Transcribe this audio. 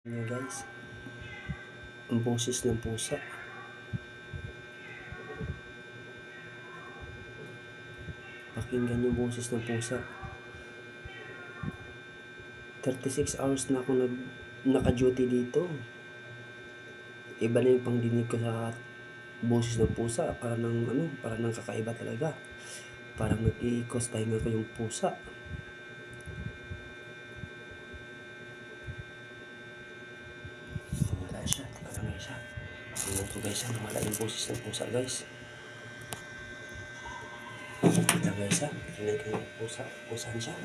Nyo guys, ang boses ng pusa. Pakinggan yung boses ng pusa. 36 hours na ako naka-duty dito. Iba na yung pangdinig ko sa boses ng pusa. Parang kakaiba talaga. Parang nag-iikos tayo ko yung pusa. Wala siya, teka lang siya. Tingnan ko guys, wala yung boses ng pusa guys. Ito guys tingnan ko yung pusa. Pusaan siya.